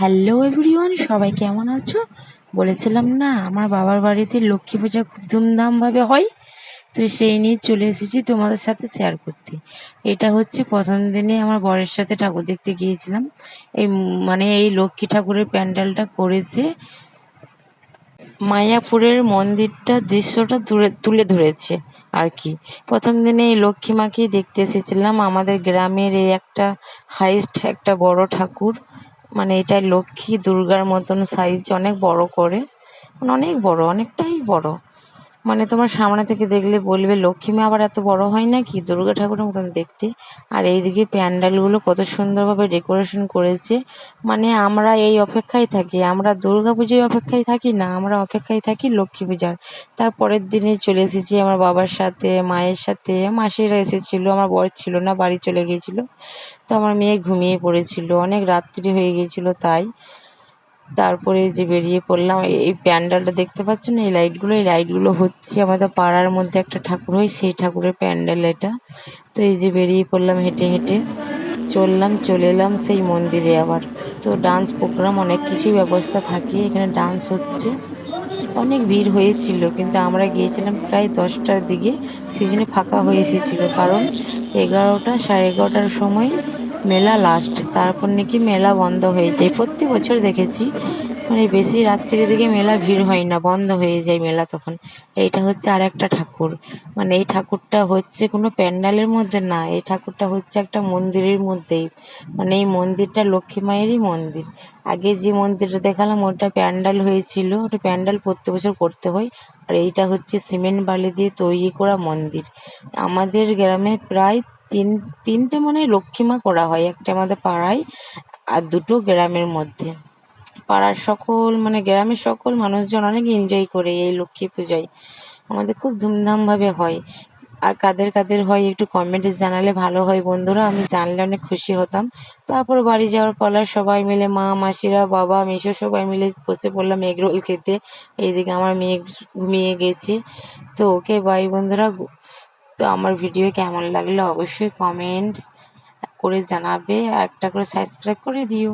Hello everyone, সবাই কেমন আছো? বলেছিলাম না আমার বাবার বাড়িতে লক্ষ্মী পূজা খুব ধুমধামভাবে হয়, তো সেই নিয়ে চলে এসেছি তোমাদের সাথে শেয়ার করতে। এটা হচ্ছে প্রথম দিনে আমার বরের সাথে ঠাকুর দেখতে গিয়েছিলাম। এই লক্ষ্মী ঠাকুরের প্যান্ডেলটা করেছে মায়াপুরের মন্দিরটা, দৃশ্যটা তুলে ধরেছে আর কি। প্রথম দিনে এই লক্ষ্মী মাকে দেখতে এসেছিলাম। আমাদের গ্রামের এই একটা হাইস্ট একটা বড় ঠাকুর, মানে এটা লক্ষ্মী দুর্গার মতন সাইজ, অনেক বড় করে, মানে অনেক বড়, অনেকটাই বড়। মানে তোমার সামনে থেকে দেখলে বলবে লক্ষ্মী মা আবার এত বড় হয় নাকি, দুর্গা ঠাকুরের মতন দেখতে। আর এইদিকে প্যান্ডেলগুলো কত সুন্দরভাবে ডেকোরেশন করেছে। মানে আমরা এই অপেক্ষায় থাকি, আমরা দুর্গা পুজোয় অপেক্ষায় থাকি না, আমরা অপেক্ষায় থাকি লক্ষ্মী পূজার। তারপরের দিনে চলে এসেছি আমার বাবার সাথে, মায়ের সাথে, মাসিরা এসেছিল, আমার বর ছিল না, বাড়ি চলে গিয়েছিল। তো আমার মেয়ে ঘুমিয়ে পড়েছিল, অনেক রাত্রি হয়ে গিয়েছিল তাই। তারপরে যে বেরিয়ে পড়লাম। এই প্যান্ডেলটা দেখতে পাচ্ছ না, এই লাইটগুলো হচ্ছে আমাদের পাড়ার মধ্যে একটা ঠাকুর হয়, সেই ঠাকুরের প্যান্ডেল এটা। তো এই যে বেরিয়ে পড়লাম হেঁটে হেঁটে, চলে এলাম সেই মন্দিরে আবার। তো ডান্স প্রোগ্রাম অনেক কিছুই ব্যবস্থা থাকে, এখানে ডান্স হচ্ছে। অনেক ভিড় হয়েছিল, কিন্তু আমরা গিয়েছিলাম প্রায় 10টার দিকে, সেই জন্য ফাঁকা হয়ে এসেছিল। কারণ 11টা, সাড়ে 11টার সময় মেলা লাস্ট, তারপর নাকি মেলা বন্ধ হয়ে যায়। প্রতি বছর দেখেছি, মানে বেশি রাত্রির দিকে মেলা ভিড় হয় না, বন্ধ হয়ে যায় মেলা তখন। এইটা হচ্ছে আর একটা ঠাকুর, মানে এই ঠাকুরটা হচ্ছে কোনো প্যান্ডেলের মধ্যে না, এই ঠাকুরটা হচ্ছে একটা মন্দিরের মধ্যেই। মানে এই মন্দিরটা লক্ষ্মী মায়েরই মন্দির। আগে যে মন্দিরটা দেখালাম ওটা প্যান্ডেল হয়েছিল, ওটা প্যান্ডেল প্রত্যেক বছর করতে হয়। আর এইটা হচ্ছে সিমেন্ট বালি দিয়ে তৈরি করা মন্দির। আমাদের গ্রামে প্রায় তিনটে মানে লক্ষ্মী মা করা হয়, একটা আমাদের পাড়ায় আর দুটো গ্রামের মধ্যে। পাড়ার সকল মানে গ্রামের সকল মানুষজন অনেক এনজয় করে এই লক্ষ্মী পূজায়। আমাদের খুব ধুমধামভাবে হয়। আর কাদের কাদের হয় একটু কমেন্টে জানালে ভালো হয় বন্ধুরা, আমি জানলে অনেক খুশি হতাম। তারপর বাড়ি যাওয়ার পালা, সবাই মিলে মা, মাসিরা, বাবা, মেসো সবাই মিলে বসে পড়লাম এগরোল খেতে। এইদিকে আমার মেয়ে ঘুমিয়ে গেছে। তো ওকে বাই বন্ধুরা। তো আমার ভিডিও কেমন লাগলো অবশ্যই কমেন্টস করে জানাবে, আর একটা করে সাবস্ক্রাইব করে দিও।